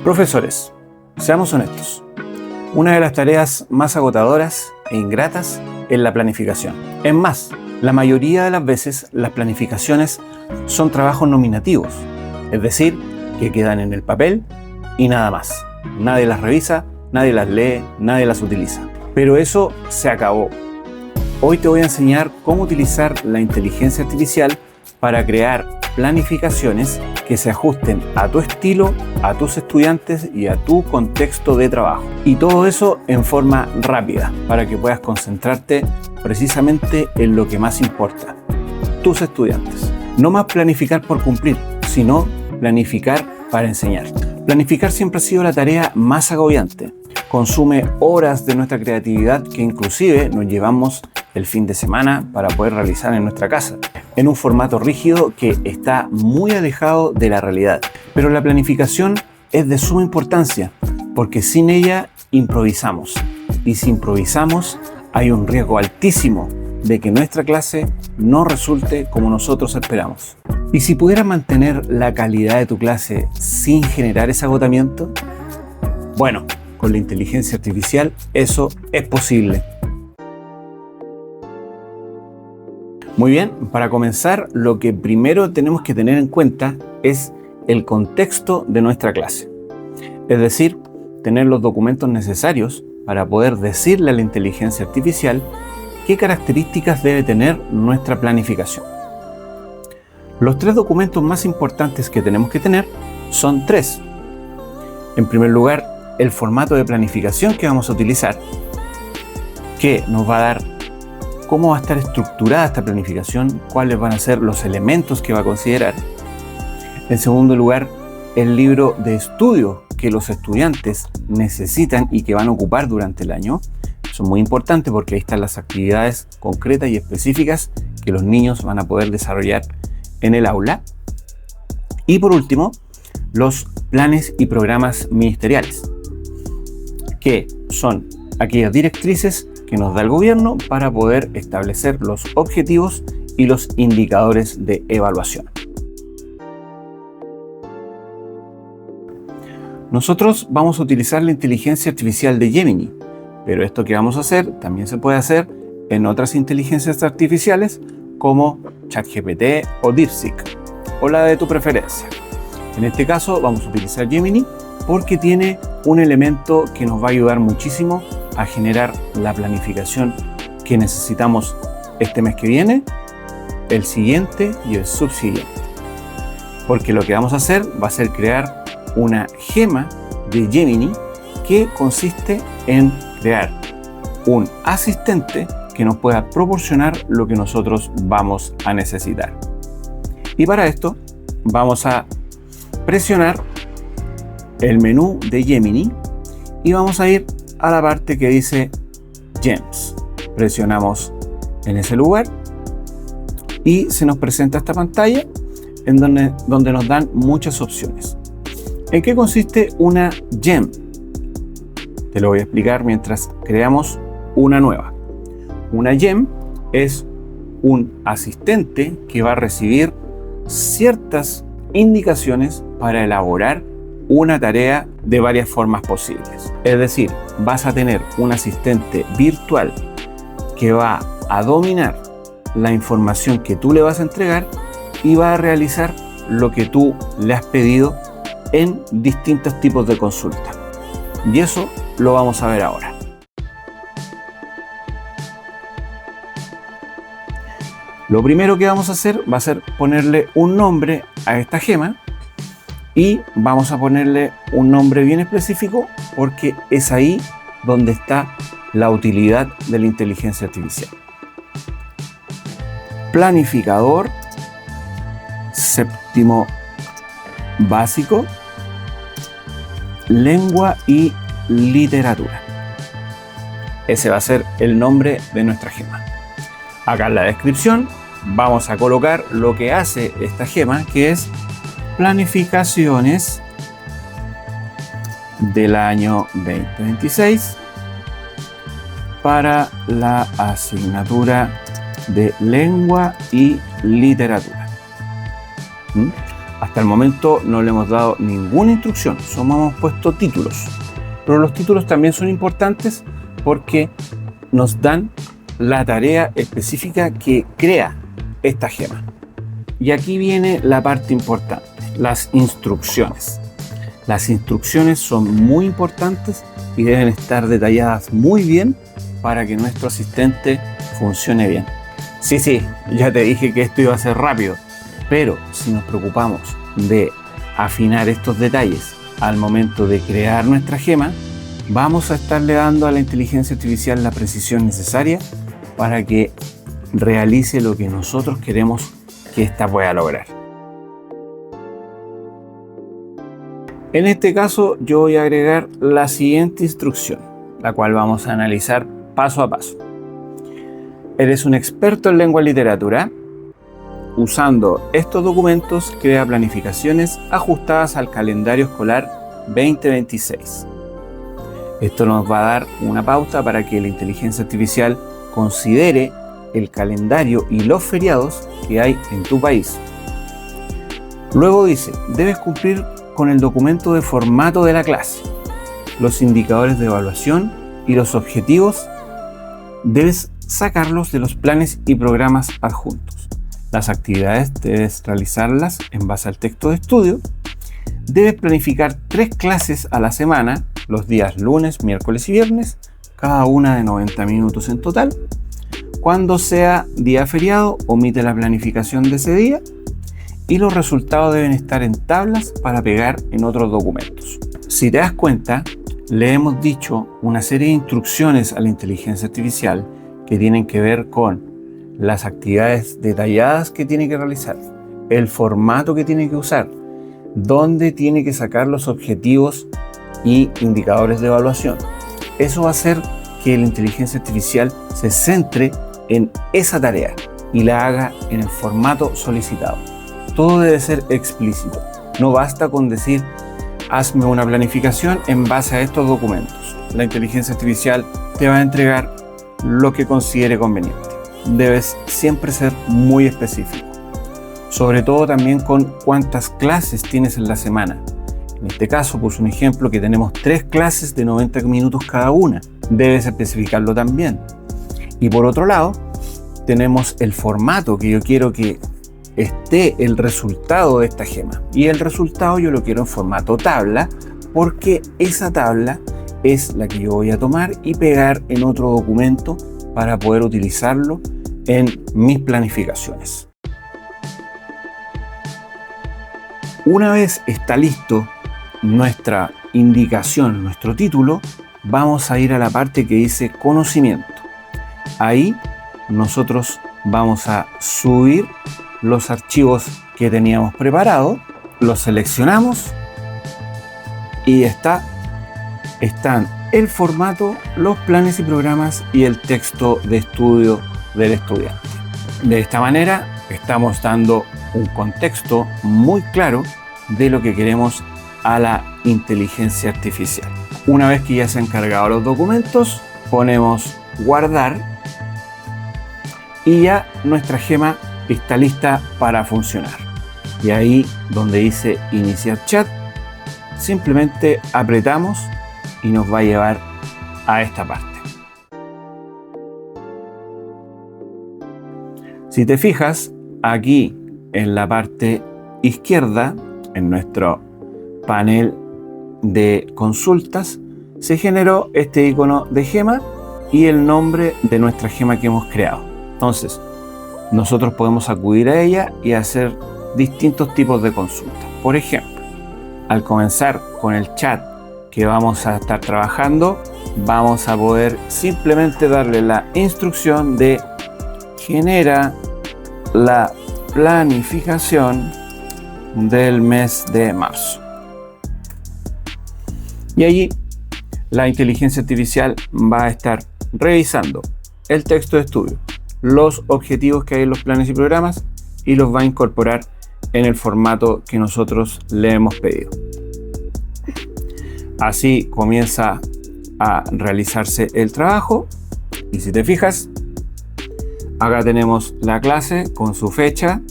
Profesores, seamos honestos. Una de las tareas más agotadoras e ingratas es la planificación. Es más, la mayoría de las veces las planificaciones son trabajos nominativos, es decir, que quedan en el papel y nada más. Nadie las revisa, nadie las lee, nadie las utiliza. Pero eso se acabó. Hoy te voy a enseñar cómo utilizar la inteligencia artificial para crear planificaciones que se ajusten a tu estilo, a tus estudiantes y a tu contexto de trabajo. Y todo eso en forma rápida, para que puedas concentrarte precisamente en lo que más importa, tus estudiantes. No más planificar por cumplir, sino planificar para enseñar. Planificar siempre ha sido la tarea más agobiante. Consume horas de nuestra creatividad que inclusive nos llevamos el fin de semana para poder realizar en nuestra casa, en un formato rígido que está muy alejado de la realidad. Pero la planificación es de suma importancia, porque sin ella improvisamos. Y si improvisamos, hay un riesgo altísimo de que nuestra clase no resulte como nosotros esperamos. ¿Y si pudieras mantener la calidad de tu clase sin generar ese agotamiento? Bueno, con la inteligencia artificial eso es posible. Muy bien, para comenzar, lo que primero tenemos que tener en cuenta es el contexto de nuestra clase. Es decir, tener los documentos necesarios para poder decirle a la inteligencia artificial qué características debe tener nuestra planificación. Los tres documentos más importantes que tenemos que tener son tres. En primer lugar, el formato de planificación que vamos a utilizar, que nos va a dar cómo va a estar estructurada esta planificación, cuáles van a ser los elementos que va a considerar. En segundo lugar, el libro de estudio que los estudiantes necesitan y que van a ocupar durante el año. Eso es muy importante porque ahí están las actividades concretas y específicas que los niños van a poder desarrollar en el aula. Y por último, los planes y programas ministeriales, que son aquellas directrices que nos da el gobierno para poder establecer los objetivos y los indicadores de evaluación. Nosotros vamos a utilizar la inteligencia artificial de Gemini, pero esto que vamos a hacer también se puede hacer en otras inteligencias artificiales como ChatGPT o DeepSeek, o la de tu preferencia. En este caso vamos a utilizar Gemini porque tiene un elemento que nos va a ayudar muchísimo a generar la planificación que necesitamos este mes que viene, el siguiente y el subsiguiente. Porque lo que vamos a hacer va a ser crear una gema de Gemini que consiste en crear un asistente que nos pueda proporcionar lo que nosotros vamos a necesitar. Y para esto vamos a presionar el menú de Gemini y vamos a ir a la parte que dice Gems. Presionamos en ese lugar y se nos presenta esta pantalla en donde nos dan muchas opciones. ¿En qué consiste una Gem? Te lo voy a explicar mientras creamos una nueva. Una Gem es un asistente que va a recibir ciertas indicaciones para elaborar una tarea de varias formas posibles. Es decir, vas a tener un asistente virtual que va a dominar la información que tú le vas a entregar y va a realizar lo que tú le has pedido en distintos tipos de consulta. Y eso lo vamos a ver ahora. Lo primero que vamos a hacer va a ser ponerle un nombre a esta gema. Y vamos a ponerle un nombre bien específico porque es ahí donde está la utilidad de la inteligencia artificial. Planificador séptimo básico, lengua y literatura. Ese va a ser el nombre de nuestra gema. Acá en la descripción vamos a colocar lo que hace esta gema, que es planificaciones del año 2026 para la asignatura de lengua y literatura. Hasta el momento no le hemos dado ninguna instrucción, solo hemos puesto títulos. Pero los títulos también son importantes porque nos dan la tarea específica que crea esta gema. Y aquí viene la parte importante, las instrucciones. Las instrucciones son muy importantes y deben estar detalladas muy bien para que nuestro asistente funcione bien. Sí, ya te dije que esto iba a ser rápido, pero si nos preocupamos de afinar estos detalles al momento de crear nuestra gema, vamos a estarle dando a la inteligencia artificial la precisión necesaria para que realice lo que nosotros queremos que ésta pueda lograr. En este caso yo voy a agregar la siguiente instrucción, la cual vamos a analizar paso a paso. ¿Eres un experto en lengua y literatura? Usando estos documentos, crea planificaciones ajustadas al calendario escolar 2026. Esto nos va a dar una pauta para que la inteligencia artificial considere el calendario y los feriados que hay en tu país. Luego dice, debes cumplir con el documento de formato de la clase, los indicadores de evaluación y los objetivos. Debes sacarlos de los planes y programas adjuntos. Las actividades debes realizarlas en base al texto de estudio. Debes planificar 3 clases a la semana, los días lunes, miércoles y viernes, cada una de 90 minutos en total. Cuando sea día feriado, omite la planificación de ese día y los resultados deben estar en tablas para pegar en otros documentos. Si te das cuenta, le hemos dicho una serie de instrucciones a la inteligencia artificial que tienen que ver con las actividades detalladas que tiene que realizar, el formato que tiene que usar, dónde tiene que sacar los objetivos y indicadores de evaluación. Eso va a hacer que la inteligencia artificial se centre en esa tarea y la haga en el formato solicitado. Todo debe ser explícito. No basta con decir, hazme una planificación en base a estos documentos. La inteligencia artificial te va a entregar lo que considere conveniente. Debes siempre ser muy específico. Sobre todo también con cuántas clases tienes en la semana. En este caso puse un ejemplo que tenemos 3 clases de 90 minutos cada una. Debes especificarlo también. Y por otro lado, tenemos el formato que yo quiero que esté el resultado de esta gema. Y el resultado yo lo quiero en formato tabla, porque esa tabla es la que yo voy a tomar y pegar en otro documento para poder utilizarlo en mis planificaciones. Una vez está listo nuestra indicación, nuestro título, vamos a ir a la parte que dice conocimiento. Ahí nosotros vamos a subir los archivos que teníamos preparados, los seleccionamos y están el formato, los planes y programas y el texto de estudio del estudiante. De esta manera estamos dando un contexto muy claro de lo que queremos a la inteligencia artificial. Una vez que ya se han cargado los documentos, ponemos guardar y ya nuestra gema está lista para funcionar. Y ahí donde dice iniciar chat, simplemente apretamos y nos va a llevar a esta parte. Si te fijas, aquí en la parte izquierda, en nuestro panel de consultas, se generó este icono de gema y el nombre de nuestra gema que hemos creado. Entonces, nosotros podemos acudir a ella y hacer distintos tipos de consultas. Por ejemplo, al comenzar con el chat que vamos a estar trabajando, vamos a poder simplemente darle la instrucción de genera la planificación del mes de marzo. Y allí la inteligencia artificial va a estar revisando el texto de estudio, los objetivos que hay en los planes y programas y los va a incorporar en el formato que nosotros le hemos pedido. Así comienza a realizarse el trabajo y si te fijas, acá tenemos la clase con su fecha,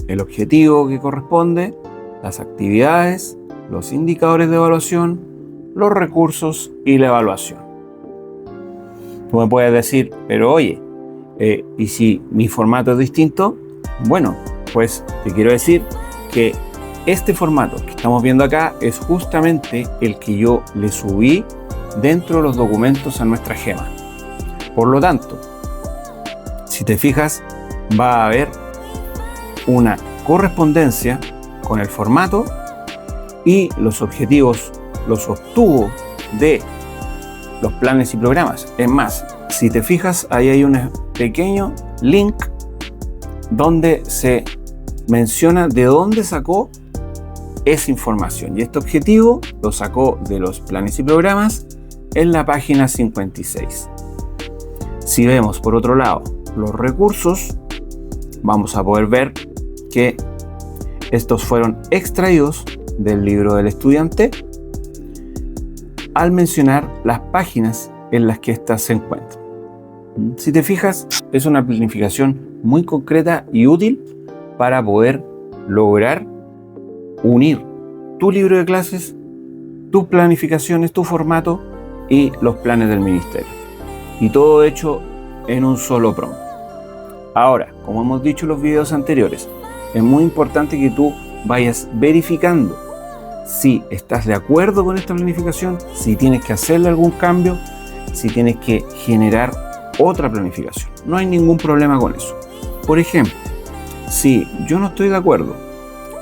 el objetivo que corresponde las actividades, los indicadores de evaluación, los recursos y la evaluación. Tú me puedes decir, pero oye, ¿y si mi formato es distinto? Bueno, pues te quiero decir que este formato que estamos viendo acá es justamente el que yo le subí dentro de los documentos a nuestra gema. Por lo tanto, si te fijas, va a haber una correspondencia con el formato y los objetivos los obtuvo de los planes y programas. Es más, si te fijas, ahí hay un pequeño link donde se menciona de dónde sacó esa información. Y este objetivo lo sacó de los planes y programas en la página 56. Si vemos por otro lado los recursos, vamos a poder ver que estos fueron extraídos del libro del estudiante al mencionar las páginas en las que éstas se encuentran. Si te fijas, es una planificación muy concreta y útil para poder lograr unir tu libro de clases, tus planificaciones, tu formato y los planes del ministerio. Y todo hecho en un solo prompt. Ahora, como hemos dicho en los videos anteriores, es muy importante que tú vayas verificando si estás de acuerdo con esta planificación, si tienes que hacerle algún cambio, si tienes que generar otra planificación. No hay ningún problema con eso. Por ejemplo, si yo no estoy de acuerdo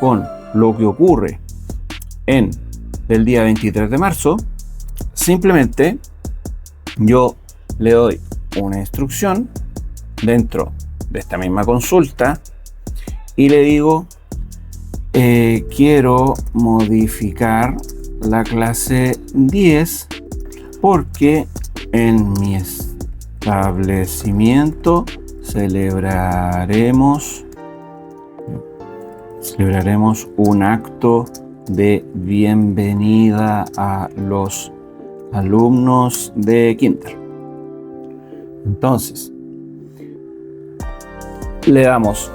con lo que ocurre en el día 23 de marzo, simplemente yo le doy una instrucción dentro de esta misma consulta y le digo quiero modificar la clase 10 porque en mi establecimiento celebraremos un acto de bienvenida a los alumnos de Kinder. Entonces, le damos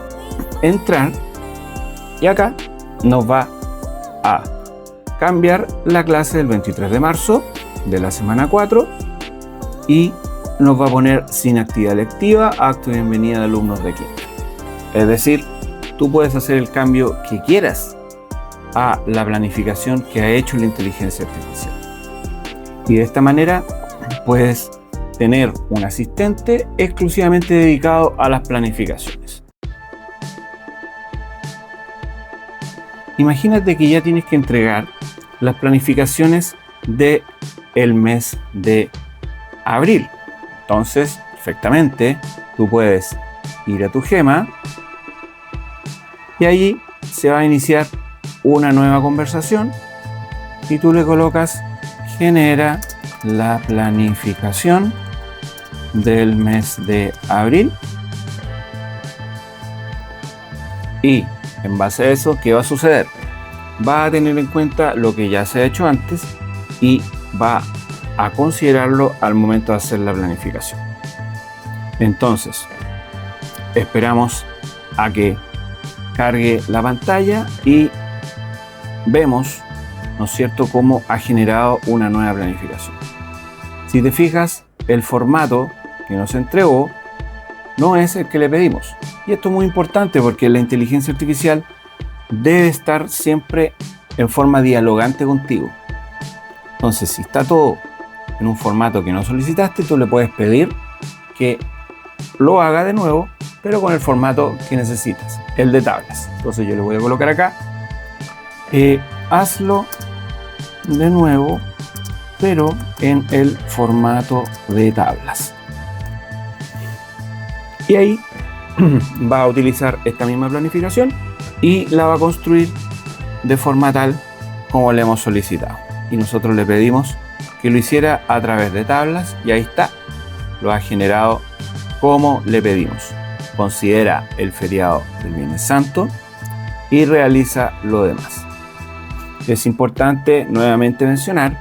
entrar y acá nos va a cambiar la clase del 23 de marzo de la semana 4 y nos va a poner sin actividad lectiva, acto de bienvenida de alumnos de Kinder. Es decir, tú puedes hacer el cambio que quieras a la planificación que ha hecho la inteligencia artificial. Y de esta manera puedes tener un asistente exclusivamente dedicado a las planificaciones. Imagínate que ya tienes que entregar las planificaciones del mes de abril. Entonces, perfectamente, tú puedes ir a tu gema y allí se va a iniciar una nueva conversación y tú le colocas genera la planificación del mes de abril y en base a eso, ¿qué va a suceder? Va a tener en cuenta lo que ya se ha hecho antes y va a considerarlo al momento de hacer la planificación. Entonces, esperamos a que cargue la pantalla y vemos, ¿no es cierto?, cómo ha generado una nueva planificación. Si te fijas, el formato que nos entregó no es el que le pedimos. Y esto es muy importante porque la inteligencia artificial debe estar siempre en forma dialogante contigo. Entonces, si está todo en un formato que no solicitaste, tú le puedes pedir que lo haga de nuevo, pero con el formato que necesitas, el de tablas. Entonces yo le voy a colocar acá, hazlo de nuevo, pero en el formato de tablas. Y ahí va a utilizar esta misma planificación y la va a construir de forma tal como le hemos solicitado. Y nosotros le pedimos que lo hiciera a través de tablas y ahí está, lo ha generado como le pedimos. Considera el feriado del Viernes Santo y realiza lo demás. Es importante nuevamente mencionar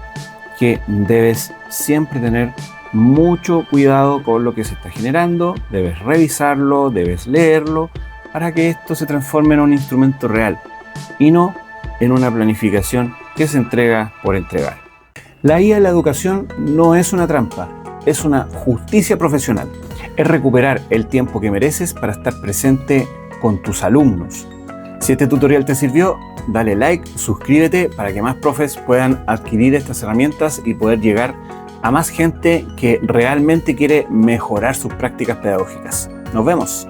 que debes siempre tener mucho cuidado con lo que se está generando, debes revisarlo, debes leerlo para que esto se transforme en un instrumento real y no en una planificación que se entrega por entregar. La IA en la educación no es una trampa, es una justicia profesional. Es recuperar el tiempo que mereces para estar presente con tus alumnos. Si este tutorial te sirvió, dale like, suscríbete para que más profes puedan adquirir estas herramientas y poder llegar a más gente que realmente quiere mejorar sus prácticas pedagógicas. Nos vemos.